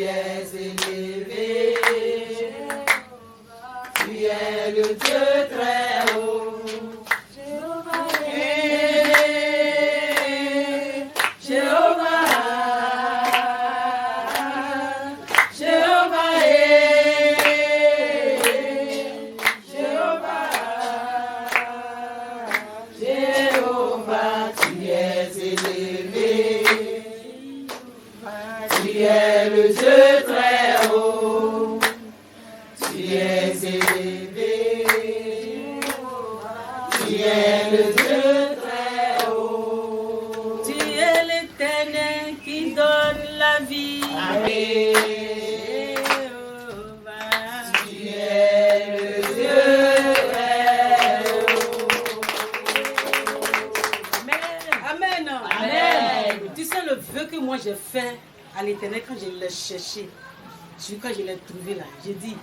es élevé. Tu es le Dieu très haut. Tu es le Dieu très haut, tu es élevé, tu es le Dieu très haut. Tu es l'Éternel qui donne la vie. Amen. Tu es le Dieu très haut. Amen. Amen. Amen. Tu sais le vœu que moi j'ai fait à l'Éternel quand je l'ai cherché, quand je l'ai trouvé là, j'ai dit,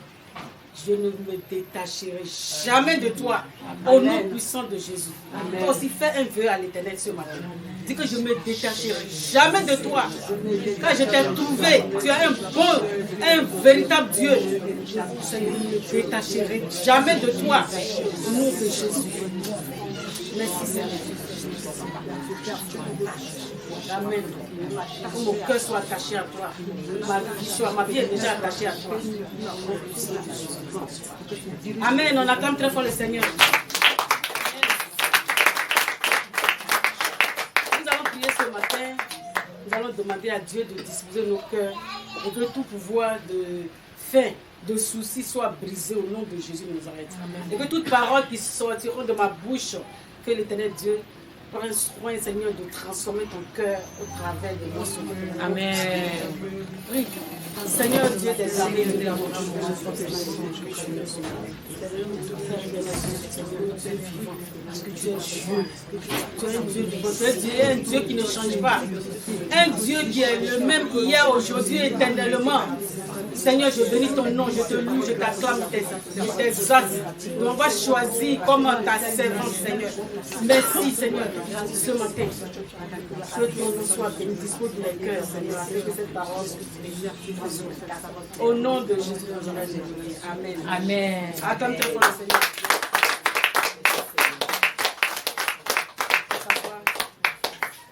je ne me détacherai jamais de toi, au nom puissant de Jésus. Toi aussi fais un vœu à l'Éternel ce matin. Dis que je ne me détacherai jamais de toi. Quand je t'ai trouvé, tu es un véritable Dieu. Je ne me détacherai jamais de toi, au nom de Jésus. Merci Seigneur. Amen. Que mon cœur soit attaché à toi. Ma vie est déjà attachée à toi. Amen. On acclame très fort le Seigneur. Nous allons prier ce matin. Nous allons demander à Dieu de disposer nos cœurs et que tout pouvoir de faim, de soucis soit brisé au nom de Jésus de Nazareth. Et que toutes paroles qui sortiront de ma bouche, que l'Éternel Dieu prenne soin, Seigneur, de transformer ton cœur au travers de moi. Amen. Oui. Seigneur Dieu des armées, nous l'avons parce que tu es Dieu. Tu es un Dieu vivant. Tu es un Dieu qui ne change pas. Un Dieu qui est le même hier, aujourd'hui, éternellement. Seigneur, je bénis ton nom, je te loue, je t'acclame, je t'exalte. On va choisir comme ta servante, Seigneur. Merci, Seigneur, ce matin. Que ton nom soit béni, dispose de mes cœurs, Seigneur, avec cette parole. Au nom de Jésus, Amen. Amen. Attends-toi pour le Seigneur.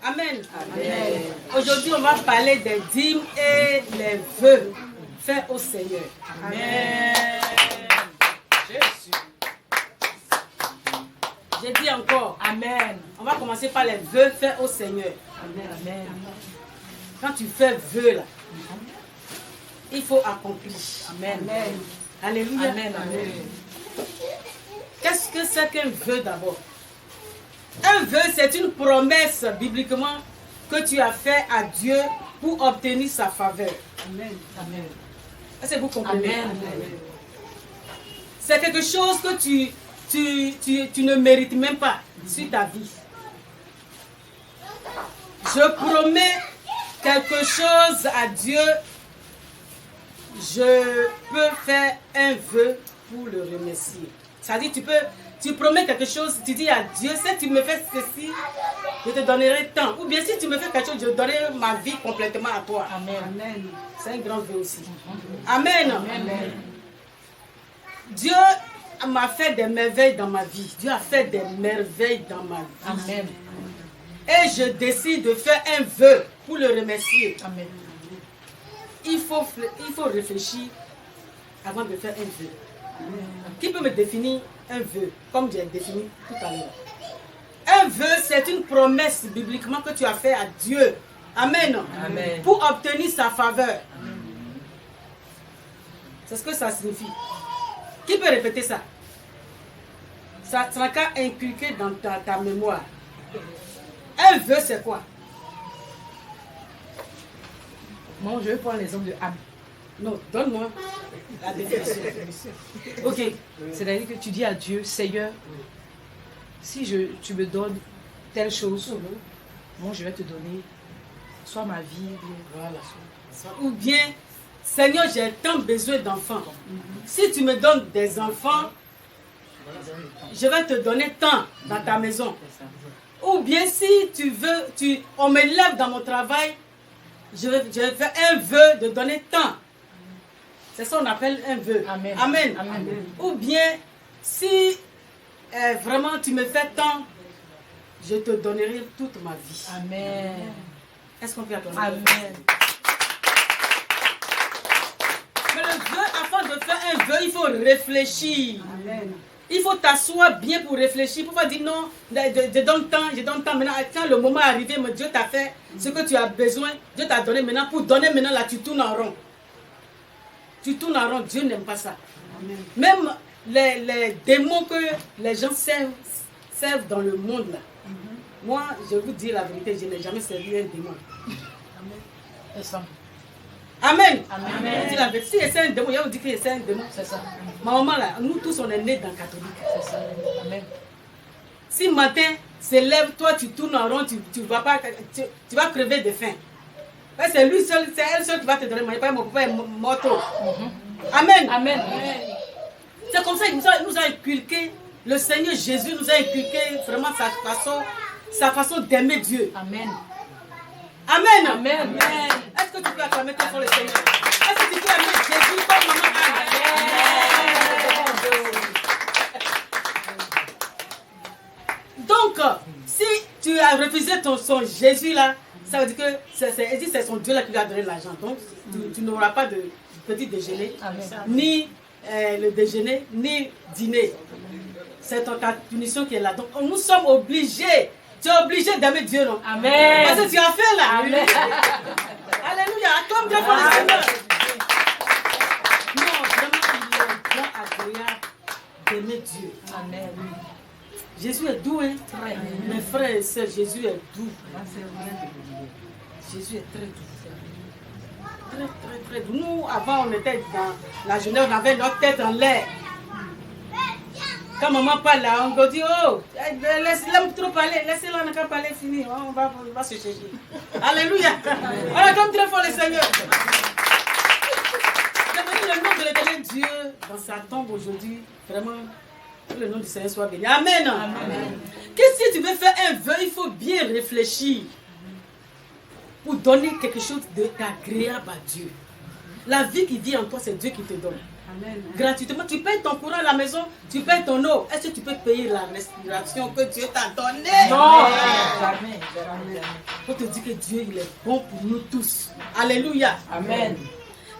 Amen. Amen. Aujourd'hui, on va parler des dîmes et les vœux faits au Seigneur. Amen. J'ai dit encore, Amen. On va commencer par les vœux faits au Seigneur. Amen. Amen. Quand tu fais vœu là, il faut accomplir. Amen. Amen. Alléluia. Amen. Amen. Qu'est-ce que c'est qu'un vœu d'abord? Un vœu, c'est une promesse bibliquement que tu as fait à Dieu pour obtenir sa faveur. Amen. Amen. Est-ce que vous comprenez? Amen. C'est quelque chose que tu ne mérites même pas sur ta vie. Je promets quelque chose à Dieu. Je peux faire un vœu pour le remercier. C'est-à-dire, tu promets quelque chose, tu dis à Dieu, si tu me fais ceci, je te donnerai tant. Ou bien si tu me fais quelque chose, je donnerai ma vie complètement à toi. Amen. Amen. C'est un grand vœu aussi. Amen. Amen. Dieu m'a fait des merveilles dans ma vie. Dieu a fait des merveilles dans ma vie. Amen. Et je décide de faire un vœu pour le remercier. Amen. Il faut réfléchir avant de faire un vœu. Qui peut me définir un vœu, comme j'ai défini tout à l'heure? Un vœu, c'est une promesse bibliquement que tu as fait à Dieu. Amen. Amen. Pour obtenir sa faveur. C'est ce que ça signifie. Qui peut répéter ça? Ça n'a qu'à inculquer dans ta mémoire. Un vœu, c'est quoi? Moi, je vais prendre l'exemple de Am. Non, donne-moi la définition. Ok. C'est-à-dire que tu dis à Dieu, Seigneur, si tu me donnes telle chose, moi je vais te donner soit ma vie, voilà. Ou bien, Seigneur, j'ai tant besoin d'enfants. Si tu me donnes des enfants, je vais te donner tant dans ta maison. Ou bien si tu veux, on me lève dans mon travail, je vais faire un vœu de donner tant. C'est ça qu'on appelle un vœu. Amen. Amen. Amen. Ou bien, si vraiment tu me fais tant, je te donnerai toute ma vie. Amen. Est-ce qu'on peut attendre? Amen. Mais le vœu, afin de faire un vœu, il faut réfléchir. Amen. Il faut t'asseoir bien pour réfléchir. Pour pas dire non, je donne tant, je donne tant. Maintenant, quand le moment est arrivé, Dieu t'a fait ce que tu as besoin. Dieu t'a donné maintenant. Pour donner maintenant, là, tu tournes en rond. Tu tournes en rond. Dieu n'aime pas ça. Amen. Même les démons que les gens servent dans le monde, là. Moi, je vous dis la vérité, je n'ai jamais servi un démon. C'est ça. Amen. Amen. Je dis la vérité. Si c'est un démon, il va vous dire que c'est un démon. C'est ça. Ma maman, là, nous tous, on est nés dans le catholique. C'est ça. Amen. Si matin se lève, toi tu tournes en rond, tu vas pas, tu vas crever de faim. Ouais, c'est lui seul, c'est elle seule qui va te donner manger, pas mon papa est mort. Amen. Amen. C'est comme ça qu'il nous a inculqué, le Seigneur Jésus nous a inculqué vraiment sa façon d'aimer Dieu. Amen. Amen. Amen. Est-ce que tu peux acclamer toi pour le Seigneur? Est-ce que tu peux aimer Jésus comme maman Anne? Donc, si tu as refusé son Jésus là, ça veut dire que c'est son Dieu là qui lui a donné l'argent. Donc, tu n'auras pas de petit déjeuner, Amen. ni le déjeuner, ni dîner. C'est ta punition qui est là. Donc, nous sommes obligés. Tu es obligé d'aimer Dieu, non? Amen. Parce que tu as fait là. Amen. Alléluia. Comme Dieu pour le Seigneur. Non, vraiment, il est bon agréable d'aimer Dieu. Amen. Jésus est doux, hein? Très. Mes frères et sœurs, Jésus est doux. Jésus est très doux. Très doux. Nous, avant, on était dans la journée, on avait notre tête en l'air. Quand maman parle là, on dit, oh, laisse-la trop parler, laissez-la ne pas parler, fini, on va se chercher. Alléluia. On acclame très fort le Seigneur. J'aimerais le nom de l'éternel Dieu dans sa tombe aujourd'hui, vraiment, que le nom du Seigneur soit béni. Amen. Amen. Qu'est-ce que si tu veux faire un vœu, il faut bien réfléchir pour donner quelque chose d'agréable à Dieu. La vie qui vit en toi, c'est Dieu qui te donne. Amen. Gratuitement, tu payes ton courant à la maison, tu payes ton eau. Est-ce que tu peux payer la respiration que Dieu t'a donnée? Non. Jamais. Jamais. Pour te dire que Dieu, il est bon pour nous tous. Alléluia. Amen.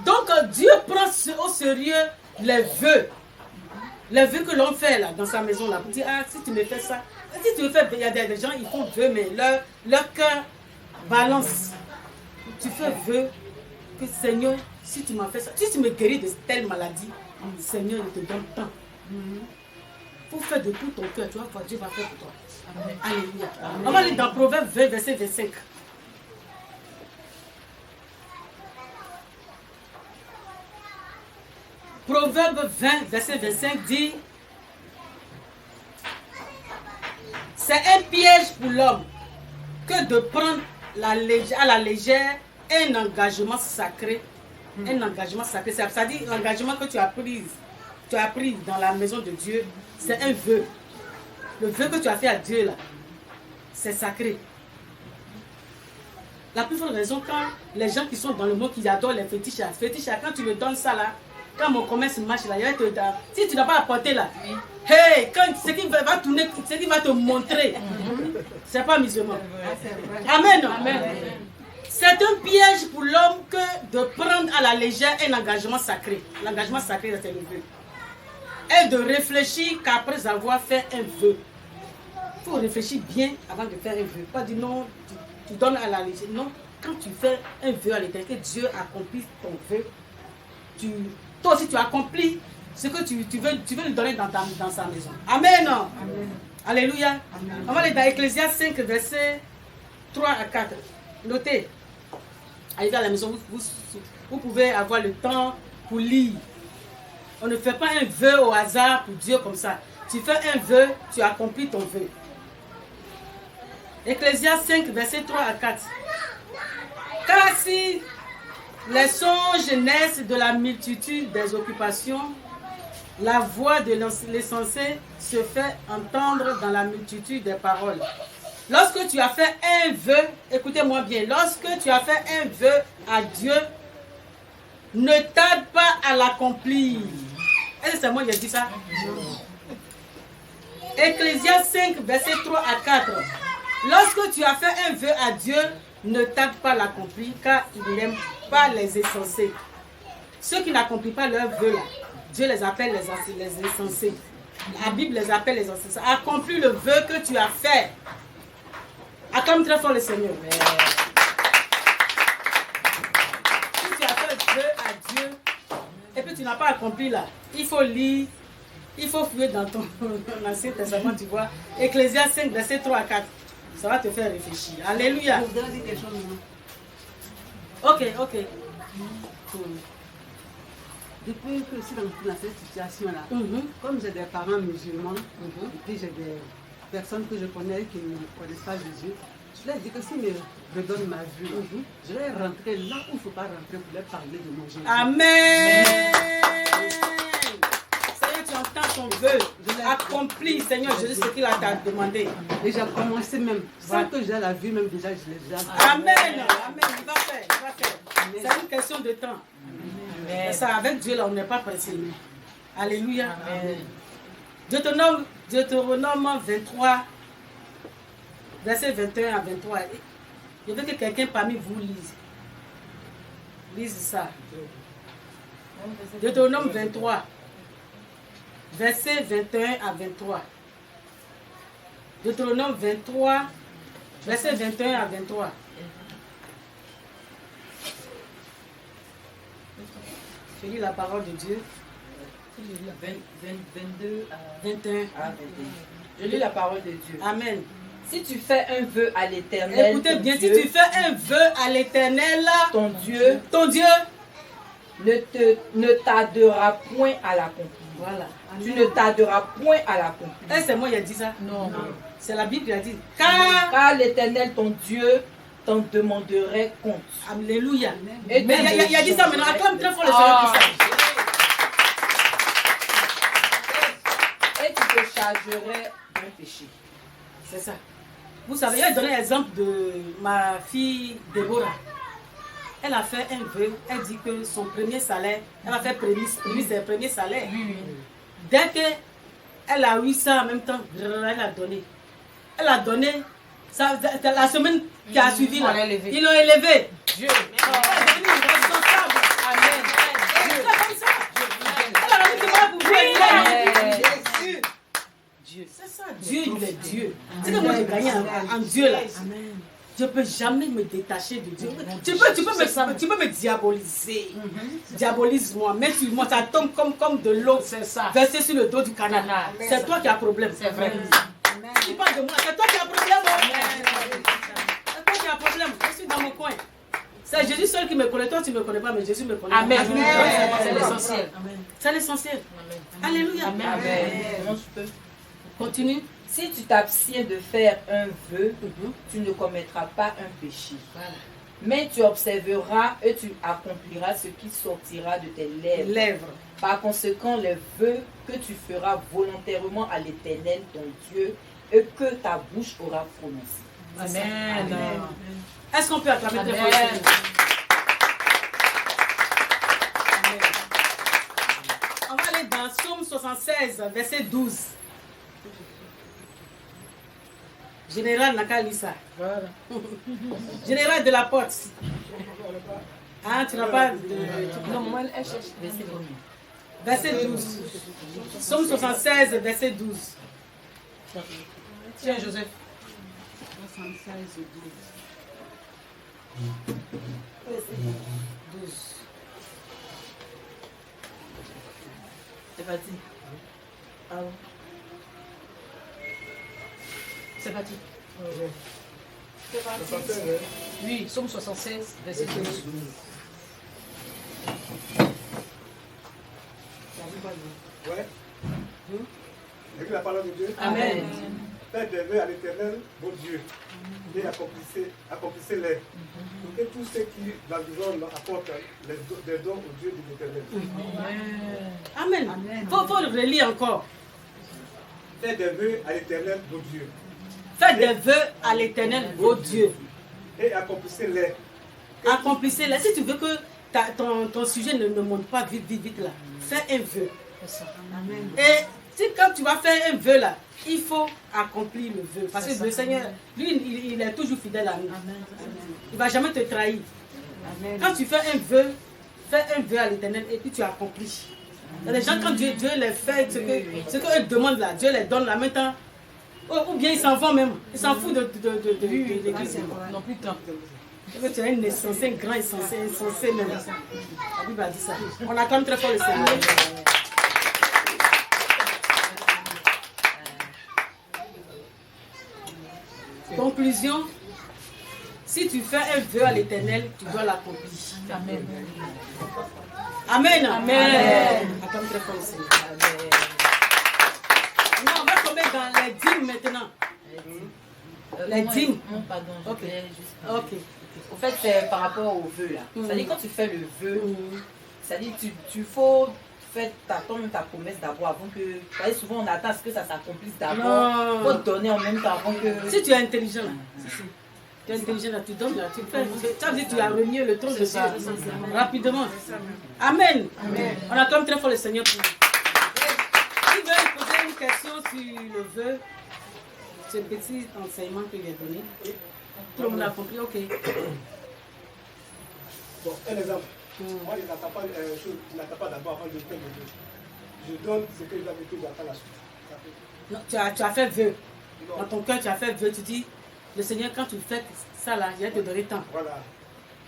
Donc, Dieu prend au sérieux les vœux. Les vœux que l'on fait là, dans sa maison, là, pour dire, ah, si tu me fais ça, si tu me fais, il y a des gens, ils font vœux, mais leur cœur balance. Tu fais vœu que Seigneur, si tu m'as fait ça, si tu me guéris de telle maladie, Seigneur, il te donne tant. Pour faire de tout ton cœur, tu vas voir, Dieu va faire pour toi. Amen. Alléluia. On va aller dans Proverbe 20, verset 25. Proverbe 20, verset 25 dit: c'est un piège pour l'homme que de prendre à la légère un engagement sacré. Un engagement sacré, c'est-à-dire l'engagement que tu as pris dans la maison de Dieu, c'est un vœu. Le vœu que tu as fait à Dieu là, c'est sacré. La plus forte raison, quand les gens qui sont dans le monde qui adorent les fétiches, quand tu me donnes ça là, quand mon commerce marche là, il va te dire, si tu n'as pas apporté là, hey, quand ce qui va tourner, ce qui va te montrer, c'est pas musulman. Amen. Amen. C'est un piège pour l'homme que de prendre à la légère un engagement sacré. L'engagement sacré, c'est le vœu. Et de réfléchir qu'après avoir fait un vœu. Il faut réfléchir bien avant de faire un vœu. Pas dire non, tu donnes à la légère. Non, quand tu fais un vœu à l'éternel, que Dieu accomplit ton vœu, toi aussi tu accomplis ce que tu veux lui donner dans sa maison. Amen. Amen. Alléluia. Amen. On va aller dans Ecclésiaste 5, versets 3 à 4. Notez. Arrivez à la maison, vous pouvez avoir le temps pour lire. On ne fait pas un vœu au hasard pour Dieu comme ça. Tu fais un vœu, tu accomplis ton vœu. Ecclésiaste 5, versets 3 à 4. Car si les songes naissent de la multitude des occupations, la voix de l'insensé se fait entendre dans la multitude des paroles. Lorsque tu as fait un vœu, écoutez-moi bien, lorsque tu as fait un vœu à Dieu, ne tarde pas à l'accomplir. Est-ce que c'est moi qui ai dit ça? Ecclésiaste 5, verset 3 à 4. Lorsque tu as fait un vœu à Dieu, ne tarde pas à l'accomplir, car il n'aime pas les insensés. Ceux qui n'accomplissent pas leur vœu, là, Dieu les appelle les insensés. La Bible les appelle les insensés. Accomplis le vœu que tu as fait. Acclame très fort le Seigneur. Si tu as fait un vœu à Dieu, et puis tu n'as pas accompli là, il faut lire, il faut fouiller dans ton Ancien Testament, tu vois. Ecclésiaste 5, verset 3 à 4. Ça va te faire réfléchir. Alléluia. Je voudrais dire quelque chose maintenant. Ok. Depuis que je suis dans cette situation-là, comme j'ai des parents musulmans, et puis j'ai des personnes que je connais qui ne connaissent pas Jésus, je leur dis que s'ils me redonnent ma vie, je vais rentrer là où il ne faut pas rentrer pour leur parler de mon Jésus. Amen. Seigneur, tu entends ton vœu. Accomplis, Seigneur Jésus, ce qu'il a demandé. Et j'ai commencé même, sans que j'ai la vie, même déjà, je l'ai déjà. Amen. Il va faire. C'est une question de temps. Amen. Ça, avec Dieu, là, on n'est pas pressé. Alléluia. Amen. Deutéronome 23, verset 21 à 23. Je veux que quelqu'un parmi vous lise ça. Deutéronome 23, verset 21 à 23. Deutéronome 23, verset 21 à 23. Je lis la parole de Dieu. 22 à 21. Je lis la parole de Dieu. Amen. Si tu fais un vœu à l'Éternel, écoutez bien, si tu fais un vœu à l'Éternel, ton Dieu ne tardera point à l'accomplir. Voilà. Tu ne tarderas point à l'accomplir. Est-ce que c'est moi qui ai dit ça? Non. C'est la Bible qui a dit. Car l'Éternel, ton Dieu, t'en demanderait compte. Alléluia. Et mais il a dit ça maintenant. Acclame très fort le Seigneur pour ça. Et tu te chargerais d'un péché. C'est ça. Vous savez, il a donné l'exemple de ma fille Déborah. Elle a fait un vœu. Elle dit que son premier salaire, elle a fait prémisse c'est le premier salaire. Dès qu'elle a eu ça en même temps, elle a donné. Elle a donné. Ça, la semaine qui a suivi, là, ils l'ont élevé. Dieu. Elle est devenue responsable. Amen. Dieu. Comme ça. Elle a rendu témoin pour Dieu. Dieu. C'est ça. Dieu, il est Dieu. C'est que moi, j'ai gagné en Dieu là. Amen. Je ne peux jamais me détacher de Dieu. Tu peux me diaboliser. Diabolise-moi. Mais sur moi, ça tombe comme de l'eau versée sur le dos du canard. C'est toi qui as problème. C'est vrai. Tu parles de moi. C'est toi qui as problème. C'est toi qui as problème. Je suis dans mon coin. C'est Jésus seul qui me connaît. Toi, tu ne me connais pas, mais Jésus me connaît. Amen. C'est l'essentiel. C'est l'essentiel. Alléluia. Amen. Continue. Si tu t'abstiens de faire un vœu, tu ne commettras pas un péché. Voilà. Mais tu observeras et tu accompliras ce qui sortira de tes lèvres. Par conséquent, les vœux que tu feras volontairement à l'Éternel, ton Dieu, et que ta bouche aura prononcé. Amen. Amen. Est-ce qu'on peut acclamer très fort? On va aller dans Psaume 76, verset 12. Général Nakalisa. Voilà. Général de la porte. Ah, tu n'as pas de... Non, moi, elle cherche. Verset 12. Psaume 76, verset 12. Tiens, Joseph. 76, 12. C'est parti. Ah ouais. C'est parti. C'est parti. Oui, Psaume 76, verset 12. Ouais. Et que la parole de Dieu. Amen. Faites des vœux à l'Éternel, votre Dieu, et accomplissez-les. Pour que tous ceux qui, dans le monde, apportent des dons au Dieu de l'Éternel. Amen. Il faut relire encore. Faites des vœux à l'Éternel, votre Dieu. Faites des vœux à l'Éternel, vos dieux. Et accomplissez-les. Accomplissez-les. Si tu veux que ton sujet ne monte pas vite là, fais un vœu. Et si quand tu vas faire un vœu là, il faut accomplir le vœu. Parce que le Seigneur, lui, il est toujours fidèle à nous. Il ne va jamais te trahir. Quand tu fais un vœu à l'Éternel et puis tu accomplis. Les gens, quand Dieu les fait, ce qu'eux demandent là, Dieu les donne là maintenant. Ou bien ils s'en vont même. Ils s'en foutent de l'église. Ils n'ont plus de temps. Tu as un insensé, un grand insensé même. La Bible a dit ça. On acclame très fort le Seigneur. Conclusion, si tu fais un vœu à l'Éternel, tu dois l'accomplir. Amen. Amen. Amen. Acclame très fort le Seigneur. Non, on va tomber dans les dîmes maintenant. Les dîmes. Non, pardon, je Ok. voulais juste... Ok. En fait, c'est par rapport au vœu là. C'est-à-dire quand tu fais le vœu, c'est-à-dire tu faut faire ta promesse d'abord avant que... C'est-à-dire souvent on attend à ce que ça s'accomplisse d'abord. Non. Il faut donner en même temps avant que... Si tu es intelligent, là, tu es intelligent, là, tu donnes, là, tu fais. Ça veut dire que tu as remis le trône de Dieu rapidement. Amen. On acclame très fort le Seigneur pour nous. Si tu veux poser une question sur le vœu, c'est un petit enseignement que j'ai donné. Tout le monde a compris, ok. Bon, un exemple. Moi, je n'attends pas d'abord avant de faire le vœu. Je donne ce que j'avais fait, j'attends la suite. Non, tu as fait vœu. Dans ton cœur, tu as fait vœu. Tu dis, le Seigneur, quand tu fais ça là, je vais te donner tant. Voilà.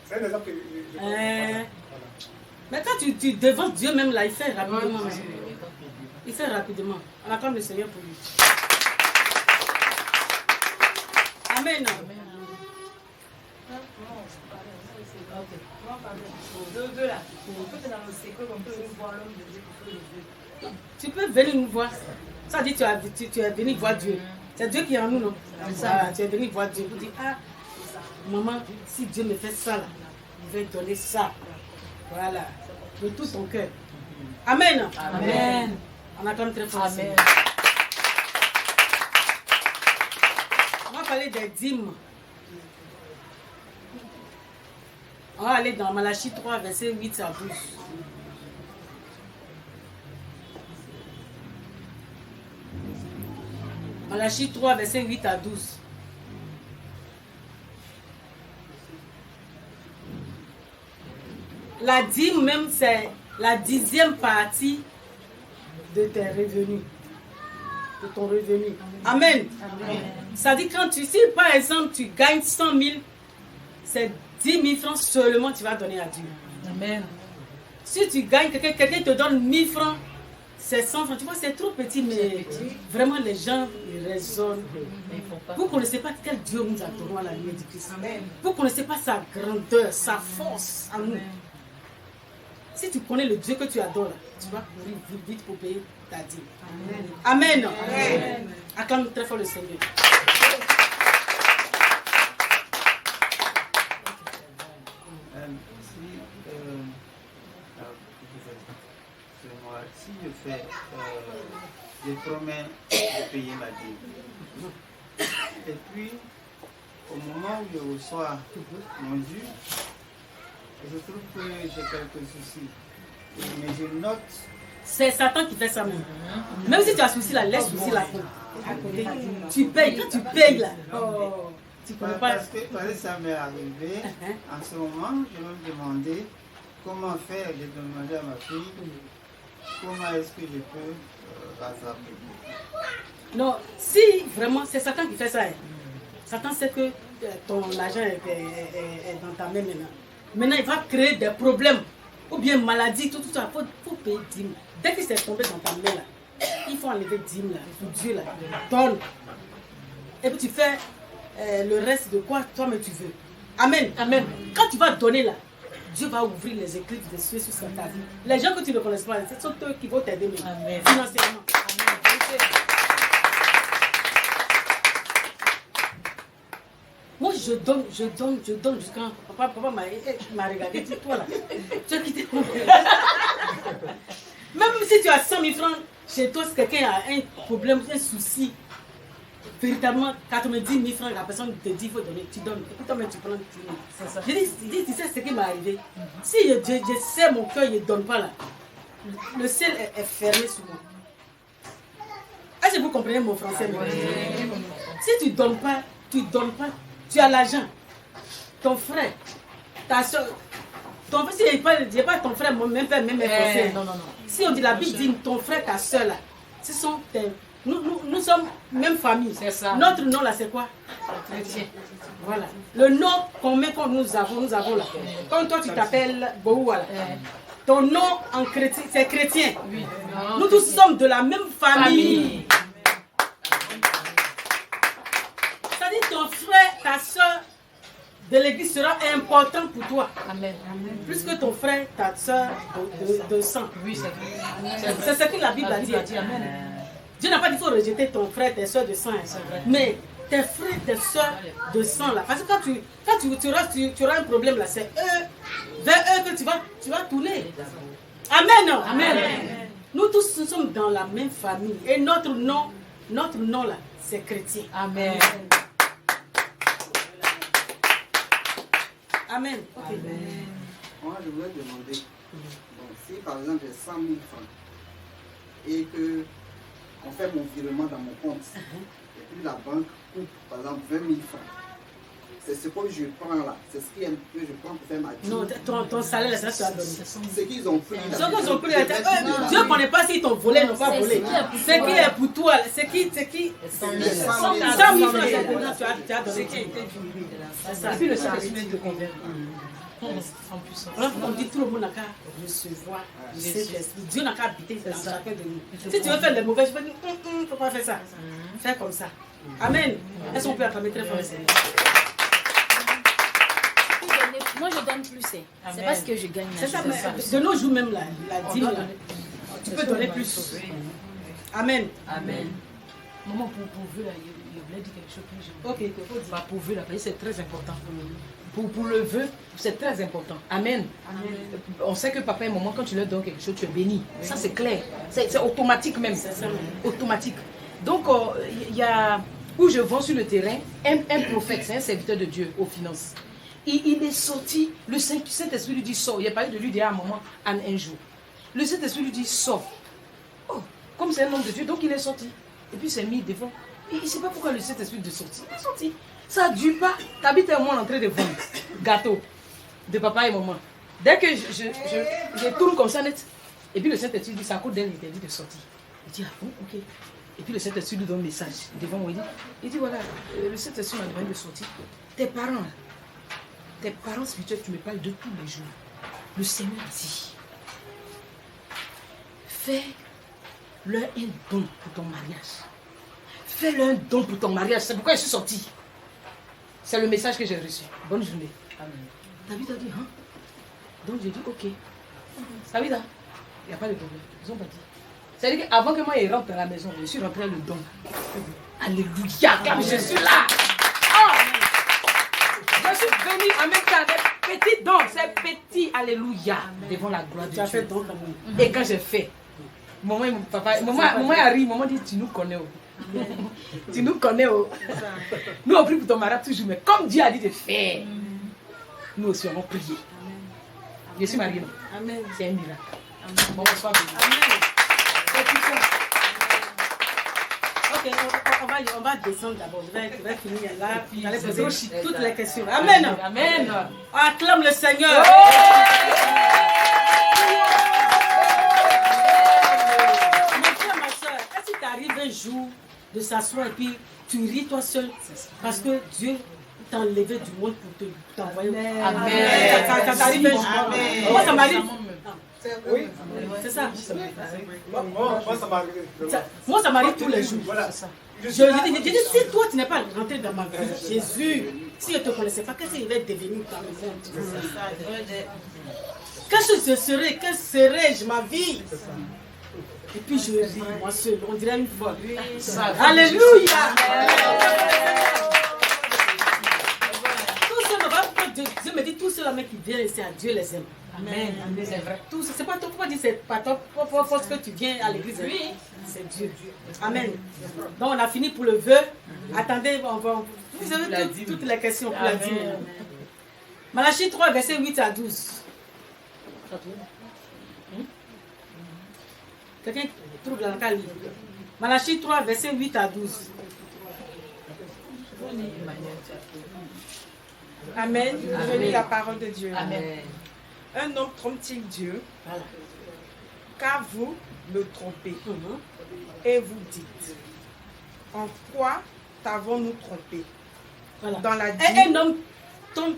C'est un exemple que je donne. Voilà. Mais quand tu devant Dieu même là, il fait rapidement. Il fait rapidement. On acclame le Seigneur pour lui. Amen. Tu peux venir nous voir. Ça dit tu es venu voir Dieu. C'est Dieu qui est en nous, non? Ça, tu es venu voir Dieu pour dire, ah, maman, si Dieu me fait ça, là, je vais donner ça. Voilà. De tout ton cœur. Amen. Amen. On acclame très fort. Amen. On va parler des dîmes. On va aller dans Malachie 3, verset 8 à 12. Malachie 3, verset 8 à 12. La dîme même, c'est la 10e partie de tes revenus. De ton revenu. Amen. Ça dit quand si par exemple tu gagnes 100 000, c'est 10 000 francs seulement tu vas donner à Dieu. Amen. Si tu gagnes, quelqu'un te donne 1000 francs, c'est 100 francs. Tu vois, c'est trop petit, mais vraiment les gens ils raisonnent. Vous ne connaissez pas quel Dieu nous adorons à la lumière du Christ. Vous ne connaissez pas sa grandeur, sa force en nous. Si tu connais le Dieu que tu adores, tu vas courir vite pour payer ta dîme. Amen. Amen. Acclame très fort le Seigneur. Si je fais, je promets de payer ma dîme. Et puis, au moment où je reçois mon dû, je trouve que j'ai quelques soucis. Mais je note. C'est Satan qui fait ça même. Même si tu as souci là, laisse souci là à côté. Tu payes, quand tu payes là. Oh, tu connais pas. Parce que ça m'est arrivé. En ce moment, je me demandais comment faire. J'ai demandé à ma fille comment est-ce que je peux rattraper. Non, si vraiment c'est Satan qui fait ça. Satan sait que ton argent est dans ta main maintenant. Maintenant, il va créer des problèmes. Ou bien maladie, tout ça. Il faut payer 10 000. Dès que c'est tombé dans ta main là, il faut enlever 10 000 là. Pour Dieu là. Donne. Et puis tu fais le reste de quoi toi-même tu veux. Amen. Amen. Quand tu vas donner là, Dieu va ouvrir les écrits des cieux sur ta vie. Les gens que tu ne connais pas, ce sont eux qui vont t'aider financièrement. Amen. Moi, je donne jusqu'à... Papa m'a regardé, dis toi là. Tu as quitté mon Même si tu as 100 000 francs chez toi, si quelqu'un a un problème, un souci, véritablement 90 000 francs, la personne te dit qu'il faut donner, tu donnes. Et puis toi-même, tu prends, tu donnes. C'est ça. Je dis, tu sais ce qui m'est arrivé. Si je sais mon cœur, il ne donne pas là. Le ciel est fermé sur moi. Est-ce que vous comprenez mon français? Si tu ne donnes pas, tu as l'argent. Ton frère, ta soeur, ton frère, si il n'y a pas ton frère, même père, même français. Non. Si on dit la Bible dit ton frère, ta soeur là, ce sont tes. Nous sommes même famille. C'est ça. Notre nom là, c'est quoi? Chrétien. Voilà. Le nom qu'on met quand nous avons là. Quand toi tu t'appelles Boouala. Ton nom en chrétien, c'est chrétien. Oui. Nous tous sommes de la même famille. C'est-à-dire ton frère, ta soeur de l'église sera important pour toi. Amen. Plus que ton frère, ta soeur de sang. Oui, C'est ce que la Bible a dit. Amen. Dieu n'a pas dit qu'il faut rejeter ton frère, tes soeurs de sang. Mais tes frères, tes soeurs de sang là. Parce que quand tu auras un problème là, c'est vers eux que tu vas tourner. Amen. Amen. Nous tous nous sommes dans la même famille. Et notre nom là, c'est chrétien. Amen. Amen. Moi, je voulais demander, bon, si par exemple j'ai 100 000 francs et que on fait mon virement dans mon compte, et puis la banque coupe par exemple 20 000 francs, c'est ce que je prends là, c'est ce que je prends pour faire ma dîme. Non, ton salaire, ça tu as donné. Ce qu'ils ont pris. Ce qu'ils ont pris, Dieu ne connaît pas s'ils t'ont volé, n'ont pas volé. Ce qui est pour toi, c'est qui 100 000 francs, tu as donné. C'est ça. Et puis le Saint-Esprit te convert. Alors on dit tout le monde n'a qu'à recevoir le Saint-Esprit. Dieu n'a qu'à habiter dans chacun de nous. Si tu veux faire des mauvaises choses, il ne faut pas faire ça. Fais comme ça. Amen. Est-ce qu'on peut acclamer très fort le Seigneur? Moi je donne plus, c'est parce que je gagne. C'est ça, de nos jours même, la dîme, tu peux donner plus. Amen. Amen. Maman, pour vous, là, il voulait dire quelque chose que Ok, pour vous, là, c'est très important. Pour le vœu, c'est très important. Amen. On sait que papa et maman, quand tu leur donnes quelque chose, tu es béni. Ça, c'est clair. C'est automatique même. C'est ça. Automatique. Donc, il y a où je vends sur le terrain, un prophète, c'est un serviteur de Dieu aux finances. Il est sorti, le Saint-Esprit lui dit sors. Il a parlé de lui déjà à un moment, un jour. Le Saint-Esprit lui dit sors. Oh, comme c'est un homme de Dieu, donc il est sorti. Et puis il s'est mis devant. Il ne sait pas pourquoi le Saint-Esprit est sorti. Il est sorti. Ça ne dure pas. T'habites un mois en train de vendre gâteau de papa et maman. Dès que je tourne comme ça net, et puis le Saint-Esprit dit, ça coûte d'un interdit de sortir. Il dit, ah bon, ok. Et puis le Saint-Esprit lui donne un message devant moi. Il dit voilà, le Saint-Esprit m'a demandé de sortir. Tes parents spirituels, tu me parles de tous les jours. Le Seigneur dit, fais-leur un don pour ton mariage. Fais-leur un don pour ton mariage. C'est pourquoi je suis sortie. C'est le message que j'ai reçu. Bonne journée. Amen. David a dit, hein? Donc j'ai dit, ok. David, il n'y a pas de problème. Ils ont pas dit. C'est-à-dire qu'avant que moi je rentre dans la maison, je suis rentré le don. Alléluia, comme je suis là. Oh! Je suis venu en même temps avec petit don. C'est petit, alléluia, devant la gloire de Dieu. Et quand j'ai fait, maman arrive, maman dit, tu nous connais. Oh. Tu nous connais. Oh. Nous on prie pour ton mari toujours, mais comme Dieu a dit de faire, nous aussi on va prier. Je suis mariée. Amen. C'est un miracle. Bon, sois béni. Amen. Ok, on va descendre d'abord. Je vais finir là. J'allais poser toutes les questions. Amen. Amen. On acclame le Seigneur. Mon frère, ma soeur, est-ce qu'il t'arrive un jour de s'asseoir et puis tu ris toi seul parce que Dieu t'a enlevé du monde pour t'envoyer? Amen. Ça t'arrive un jour? Moi, ça m'arrive. Oui. C'est ça. Moi, ça m'arrive. Moi, ça m'arrive tous les jours. Voilà. Je dis, si toi, tu n'es pas rentré dans ma vie, Jésus, si je ne te connaissais pas, qu'est-ce qu'il va devenir dans le monde? Qu'est-ce que serais-je ma vie? Et puis je ris, moi seul, on dirait une folle. Alléluia! Dieu me dit, tous ceux-là qui viennent ici à Dieu les aime. Amen. C'est vrai. Tout, c'est pas toi, pourquoi dire c'est pas toi, parce que tu viens à l'église. Oui, c'est Dieu. Amen. Donc on a fini pour le vœu. Attendez, vous avez toutes les questions pour la dîme. Malachie 3, verset 8 à 12. Quelqu'un trouve dans le cas livre. Malachie 3, verset 8 à 12. Amen. Je lis la parole de Dieu. Amen. Un homme trompe-t-il Dieu? Voilà. Car vous le trompez. Et vous dites, en quoi t'avons-nous trompé? Voilà. Dans la dîme. Un homme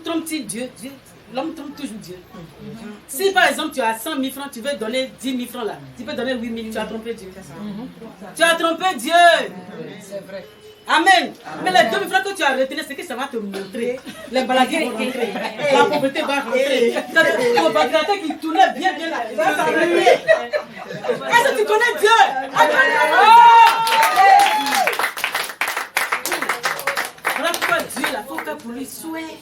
trompe-t-il Dieu? L'homme trompe toujours Dieu. Si par exemple tu as 100 000 francs, tu veux donner 10 000 francs là, tu peux donner 8 000, tu as trompé Dieu. Tu as trompé Dieu. C'est vrai. Amen. Mais les 2 000 francs que tu as retenus, c'est que ça va te montrer. Les maladies vont rentrer. La pauvreté va rentrer. Ton bagradin qui tournait bien là, ça va s'arrêter. Est-ce que tu connais Dieu? Voilà pourquoi Dieu, il faut faire pour lui souhait.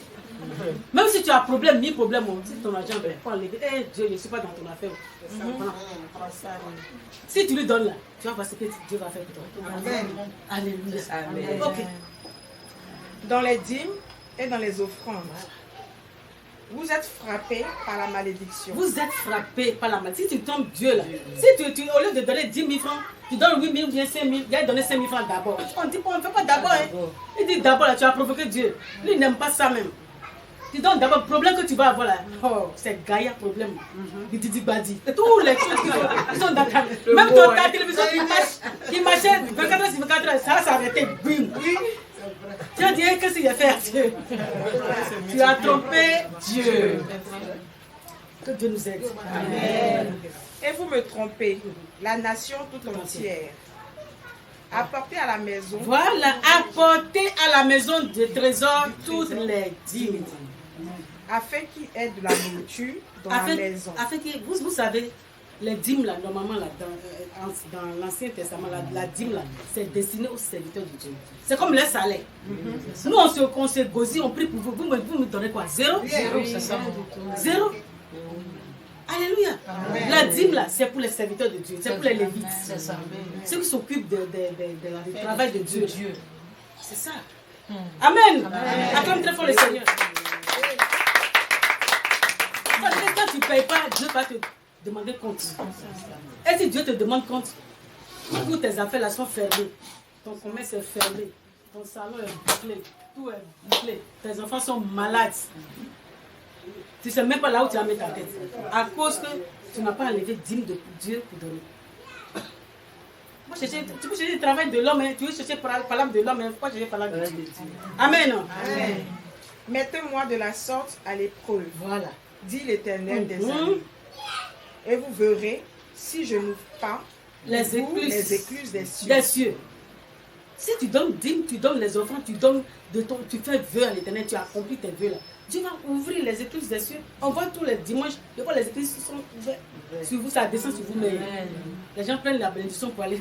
Même si tu as problème, ni problème, si ton argent, il faut enlever. Eh Dieu, je ne suis pas dans ton affaire. Si tu lui donnes là, tu vas voir ce que Dieu va faire pour toi. Amen. Alléluia. Amen. Ok. Dans les dîmes et dans les offrandes, vous êtes frappés par la malédiction. Vous êtes frappés par la malédiction. Si tu tombes Dieu là, si tu, au lieu de donner 10 000 francs, tu donnes 8 000 ou bien 5 000, il a donné 5 000 francs d'abord. On ne dit pas, on ne fait pas d'abord. Hein. Il dit d'abord là, tu as provoqué Dieu. Lui, il n'aime pas ça même. Tu donnes d'abord, le problème que tu vas avoir là, oh, c'est Gaïa problème. Il dit Badi. Tous les choses qui sont dans ta... Même ton ta télévision qui marchait 24 heures sur 24 heures, ça va s'arrêter. Bim. Tu vas dire, qu'est-ce qu'il a fait à Dieu? Tu as trompé Dieu. Que Dieu nous aide. Amen. Et vous me trompez, la nation tout entière. Apportez à la maison. Voilà, apportez à la maison des trésors toutes les dîmes. Afin qu'il y ait de la nourriture dans la maison. Afin que, vous savez, les dîmes là, normalement là, dans l'Ancien Testament, la dîme là, c'est destiné aux serviteurs de Dieu. C'est comme le salaire. Nous, on se gosille, on prie pour vous. Vous me donnez quoi? Zéro? Zéro? Alléluia. Amen. La dîme là, c'est pour les serviteurs de Dieu, c'est pour les Lévites. C'est ça. Ceux qui s'occupent du travail de Dieu. C'est ça. Amen. Acclame très fort le Seigneur. Quand tu ne payes pas, Dieu va te demander compte. Et si Dieu te demande compte, toutes tes affaires là sont fermées. Ton commerce est fermé. Ton salon est bouclé. Tout est bouclé. Tes enfants sont malades. Tu ne sais même pas là où tu vas mettre ta tête. À cause que tu n'as pas enlevé dîme de Dieu pour donner. Tu peux chercher le travail de l'homme, tu veux chercher la parole de l'homme, il ne faut pas chercher la parole de Dieu. Amen. Amen. Mettez-moi de la sorte à l'épreuve. Voilà. Dit l'Éternel des armées. Et vous verrez si je n'ouvre pas les écluses des cieux. Si tu donnes dîme, tu donnes les offrandes, tu fais vœu à l'Éternel, tu accomplis tes vœux là. Dieu va ouvrir les écluses des cieux. On voit tous les dimanches, des fois les écluses sont ouvertes. Sur vous, ça descend sur vous, mais les gens prennent la bénédiction pour aller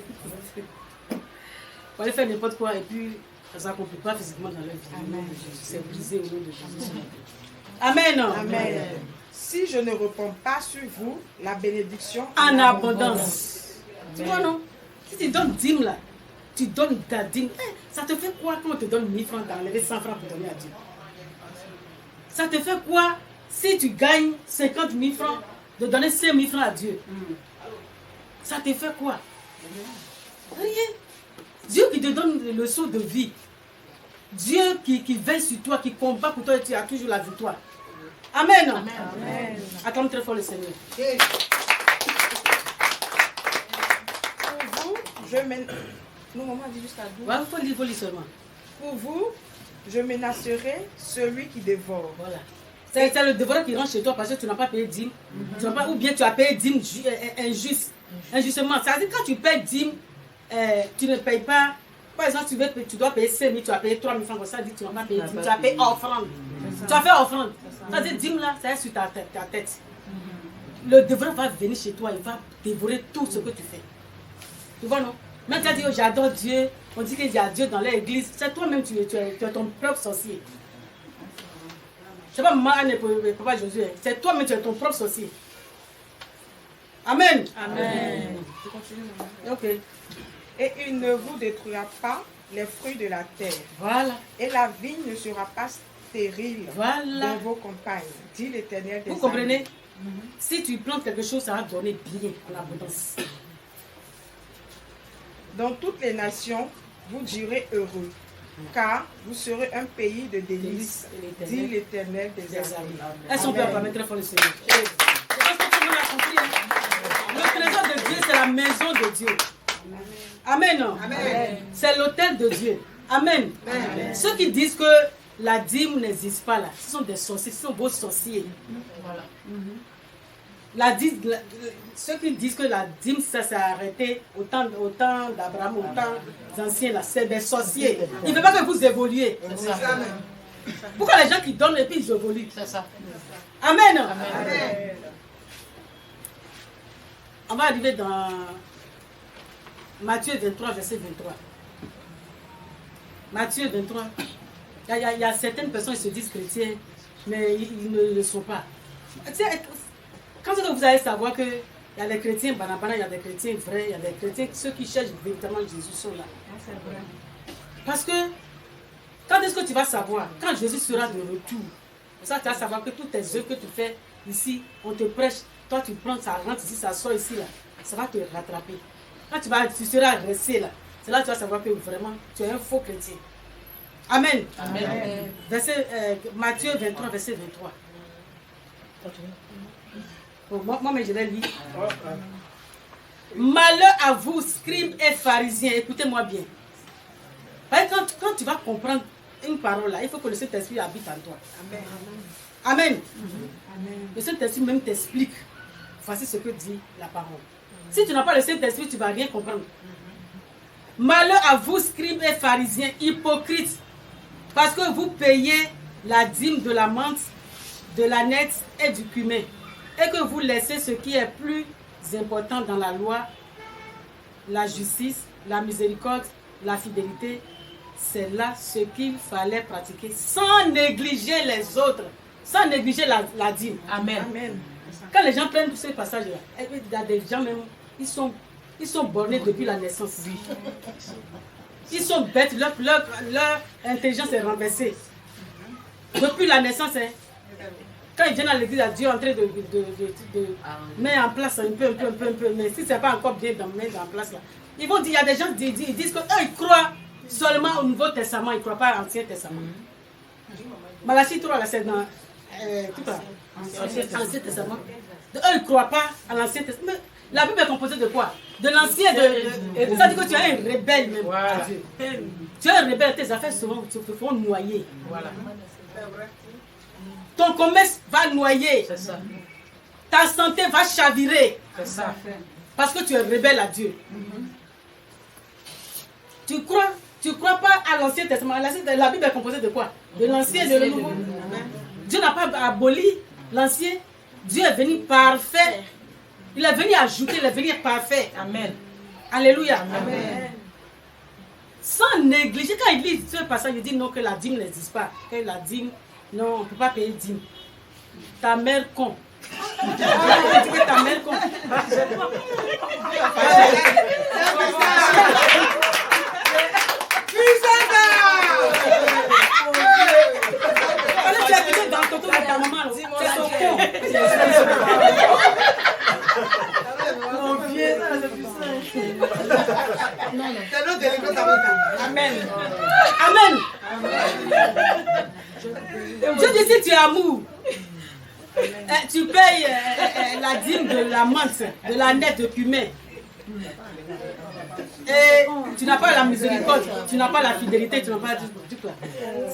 faire n'importe quoi et puis ça ne s'accomplit pas physiquement dans leur vie. C'est brisé au nom de Jésus. Amen. Amen. Si je ne réponds pas sur vous, la bénédiction en abondance. Tu vois, non? Si tu donnes dîme là, tu donnes ta dîme. Ça te fait quoi quand on te donne 1000 francs, d'enlever 100 francs pour donner à Dieu? Ça te fait quoi si tu gagnes 50 000 francs, de donner 5 000 francs à Dieu? Ça te fait quoi? Rien. Dieu qui te donne le saut de vie. Dieu qui veille sur toi, qui combat pour toi et tu as toujours la victoire. Amen. Amen. Acclame très fort le Seigneur. Pour vous, je mène... Nous, maman dit jusqu'à 12. Ouais, il faut lire seulement. Pour vous, je menacerai celui qui dévore. Voilà. C'est le dévoreur qui rentre chez toi parce que tu n'as pas payé dîme. Ou bien tu as payé dîme injustement. C'est-à-dire quand tu payes dîme, tu ne payes pas. Par exemple, tu dois payer 5 000, tu as payé 3 000 francs. Ça dit tu n'as pas payé dîme. Tu as payé offrande. Tu as fait offrande. C'est-à-dire dîme là, c'est sur ta tête. Le dévoreur va venir chez toi, il va dévorer tout ce que tu fais. Tu vois non? Même tu as dit oh, j'adore Dieu. On dit qu'il y a Dieu dans l'église. C'est toi-même, tu es ton propre sorcier. C'est pas maman Anne et papa Josué. C'est toi-même, tu es ton propre sorcier. Amen. Amen. Je continue, maman. Ok. Et il ne vous détruira pas les fruits de la terre. Voilà. Et la vigne ne sera pas stérile Voilà. dans vos campagnes, dit l'Éternel des Vous comprenez? armées. Si tu plantes quelque chose, ça va donner bien en abondance. Dans toutes les nations, vous direz heureux, car vous serez un pays de délices, dit l'Éternel des armées. Est-ce qu'on peut acclamer très fort le Seigneur? Je pense que tout le monde a compris. Hein? Le trésor de Dieu, c'est la maison de Dieu. Amen. Amen. C'est l'autel de Dieu. Amen. Amen. Ceux qui disent que la dîme n'existe pas là, ce sont des sorciers, ce sont vos sorciers. Voilà. Ceux qui disent que la dîme, ça s'est arrêté au temps d'Abraham, au temps anciens, là, c'est des sorciers. Il ne veut pas que vous évoluiez. Pourquoi les gens qui donnent et puis ils évoluent? C'est ça. Amen. Amen. On va arriver dans Matthieu 23, verset 23. Matthieu 23. Il y a certaines personnes qui se disent chrétiens, mais ils ne le sont pas. Quand vous allez savoir qu'il y a des chrétiens banabana, il y a des chrétiens vrais, il y a des chrétiens, ceux qui cherchent véritablement Jésus sont là. C'est vrai. Parce que, quand est-ce que tu vas savoir? Quand Jésus sera de retour. Pour ça, tu vas savoir que toutes tes œuvres que tu fais ici, on te prêche, toi tu prends, ça rentre ici, ça sort ici, là. Ça va te rattraper. Quand tu seras resté là, c'est là que tu vas savoir que vraiment, tu es un faux chrétien. Amen. Amen. Matthieu 23, verset 23. Bon, moi, je l'ai lu. Malheur à vous, scribes et pharisiens, écoutez-moi bien. Quand tu vas comprendre une parole là, il faut que le Saint-Esprit habite en toi. Amen. Amen. Amen. Le Saint-Esprit même t'explique. Voici ce que dit la parole. Si tu n'as pas le Saint-Esprit, tu ne vas rien comprendre. Malheur à vous, scribes et pharisiens, hypocrites, parce que vous payez la dîme de la menthe, de l'ânesse et du cumin, et que vous laissez ce qui est plus important dans la loi, la justice, la miséricorde, la fidélité. C'est là ce qu'il fallait pratiquer, sans négliger les autres, sans négliger la dîme. Amen. Amen. Quand les gens prennent tous ces passages-là, il y a des gens même, ils sont bornés depuis la naissance. Ils sont bêtes, leur intelligence est renversée. Depuis la naissance, hein, quand ils viennent à l'église, Dieu est en train de mettre en place un peu, mais si ce n'est pas encore bien mettre en place, là, ils vont dire, il y a des gens qui disent qu'eux, ils croient seulement au Nouveau Testament, ils ne croient pas à l'Ancien Testament. Malachie 3, là, c'est dans l'Ancien Testament. Eux, ils ne croient pas à l'Ancien Testament. La Bible est composée de quoi? De l'Ancien. Ça dit que tu es un rebelle même. Voilà. Tu es un rebelle, tes affaires souvent te font noyer. Voilà. Ton commerce va noyer. C'est ça. Ta santé va chavirer. C'est ça. Parce que tu es rebelle à Dieu. Tu crois pas à l'Ancien Testament. La Bible est composée de quoi? De l'Ancien et de le Nouveau. Dieu n'a pas aboli l'Ancien. Dieu est venu parfait. Il est venu ajouter, il est venu parfait. Amen. Alléluia. Amen. Sans négliger, quand il lit ce passage, il dit non, que la dîme n'existe pas. Que la dîme, non, on ne peut pas payer dîme. Ta mère con. Il dit que ta mère con. Tu as quitté dans le coton de ta maman. C'est son con. Mon vieux, Amen. Amen. Dieu dit si tu es amour, tu payes la dîme de la menthe, de la nette, de cumin. Et tu n'as pas la miséricorde, tu n'as pas la fidélité, tu n'as pas tout.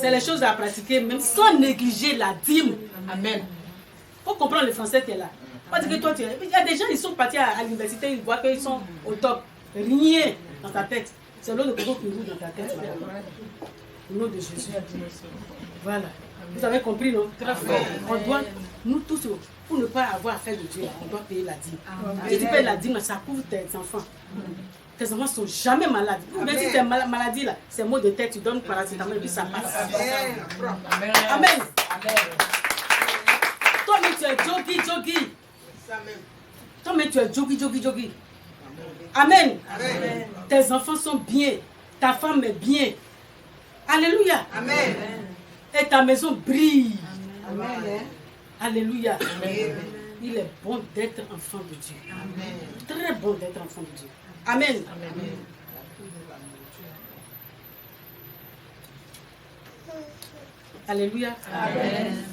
C'est les choses à pratiquer, même sans négliger la dîme. Amen. Il faut comprendre le français qui est là. Parce que toi, il y a des gens, ils sont partis à l'université, ils voient qu'ils sont au top. Rien dans ta tête. C'est l'eau de coco qui roule dans ta tête. Au nom de Jésus. Voilà. Vous avez compris, non? Très fort. On doit, nous tous, pour ne pas avoir affaire de Dieu, on doit payer la dîme. Si tu payes la dîme, ça couvre tes enfants. Tes enfants ne sont jamais malades. Même si c'est maladie, là, c'est mot de tête, tu donnes paracétamol et puis ça passe. Amen. Amen. Toi-même, tu es joggi. Toi-même, tu es joggi. Amen. Amen. Tes enfants sont bien. Ta femme est bien. Alléluia. Amen. Et ta maison brille. Amen. Alléluia. Il est bon d'être enfant de Dieu. Très bon d'être enfant de Dieu. Amen. Alléluia. Amen.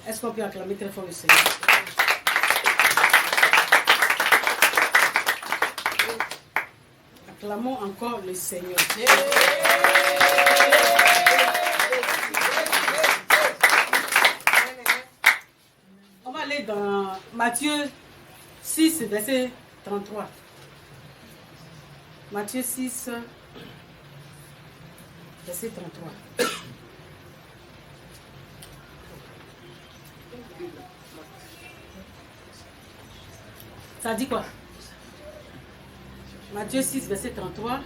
Est-ce qu'on peut acclamer très fort le Seigneur? Acclamons encore le Seigneur. On va aller dans Matthieu 6, verset 33. Matthieu 6, verset 33. Ça dit quoi? Matthieu 6, verset 33.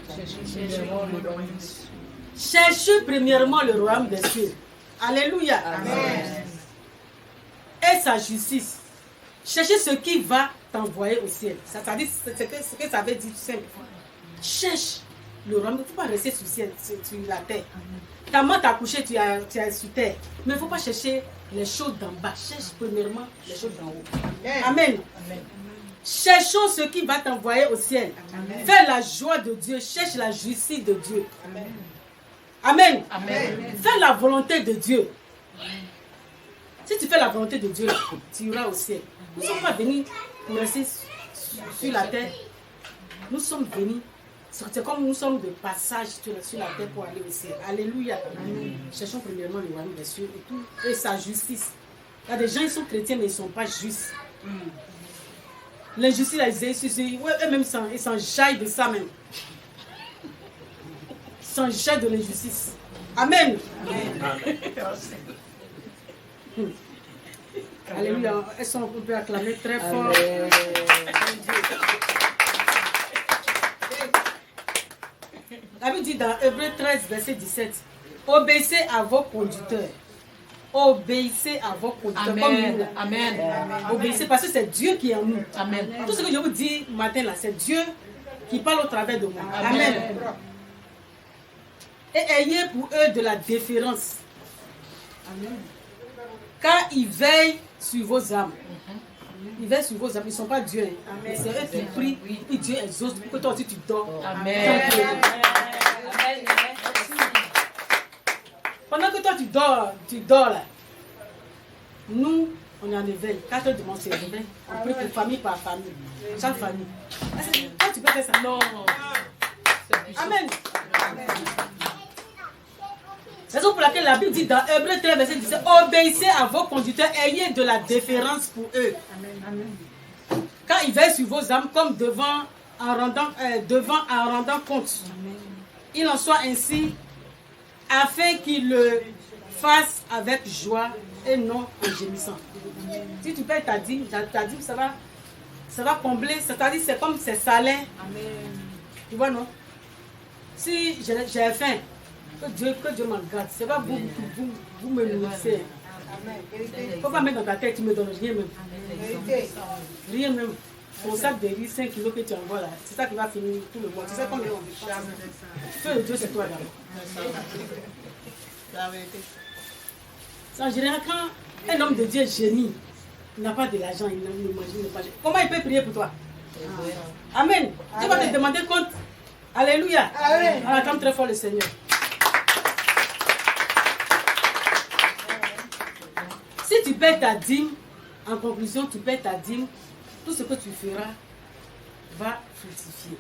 Cherchez premièrement le royaume des cieux. Alléluia. Amen. Et sa justice. Cherchez ce qui va t'envoyer au ciel. Ça dit ce que ça veut dire tout simple. Cherche le royaume. Il ne faut pas rester sur le ciel, sur la terre. Ta main t'a couché, tu es sur terre. Mais il ne faut pas chercher les choses d'en bas. Cherche premièrement les choses d'en haut. Amen. Cherchons ce qui va t'envoyer au ciel. Amen. Fais la joie de Dieu. Cherche la justice de Dieu. Amen. Fais la volonté de Dieu. Si tu fais la volonté de Dieu, tu iras au ciel. Nous ne sommes pas venus pour rester sur la terre. Nous sommes venus. C'est comme nous sommes de passage sur la terre pour aller au ciel. Alléluia. Cherchons premièrement le royaume des cieux et sa justice. Il y a des gens qui sont chrétiens mais ils ne sont pas justes. L'injustice, eux-mêmes, ils s'en jaillent de ça même. Ils s'en jaillent de l'injustice. Amen. Alléluia. Est-ce qu'on peut acclamer très fort? La Bible dit dans Hébreux 13, verset 17, obéissez à vos conducteurs. Obéissez à vos conducteurs. Comme nous. Amen. Obéissez parce que c'est Dieu qui est en nous. Amen. Tout ce que je vous dis matin là, c'est Dieu qui parle au travers de moi. Amen. Et ayez pour eux de la déférence. Amen. Car ils veillent sur vos âmes. Ils veillent sur vos âmes. Ils ne sont pas Dieu. Amen. C'est eux qui prient. Et Dieu exauce pour que toi aussi tu dors. Amen. Pendant que toi tu dors là. Nous, on est en éveil. 4 heures du matin, c'est éveil. On prie pour famille par famille. Chaque famille. Toi, tu peux faire ça? Non. Amen. C'est raison pour laquelle la Bible dit dans Hébreux 13, verset 17, obéissez à vos conducteurs, ayez de la déférence pour eux. Amen. Quand ils veillent sur vos âmes comme devant en rendant compte. Amen. Il en soit ainsi, afin qu'ils le fassent avec joie et non en gémissant. Amen. Si tu payes ta dîme, ça va combler, c'est-à-dire c'est comme c'est salaire. Amen. Tu vois, non? Si j'ai faim, que Dieu m'en garde. C'est pas vous me nourrissez. Il ne faut pas mettre dans ta tête, tu me donnes rien même. Rien même. Ton sac de riz, 5 kilos que tu envoies là, c'est ça qui va finir tout le mois. Tu sais combien on dit? Fais le Dieu, c'est toi d'abord. En général, quand un homme de Dieu est génie, il n'a pas de l'argent, il ne mange pas. Comment il peut prier pour toi? Amen. Dieu va te demander compte. Alléluia. Amen. On acclame très fort le Seigneur. Si tu paies ta dîme, en conclusion, tu paies ta dîme, tout ce que tu feras va fructifier.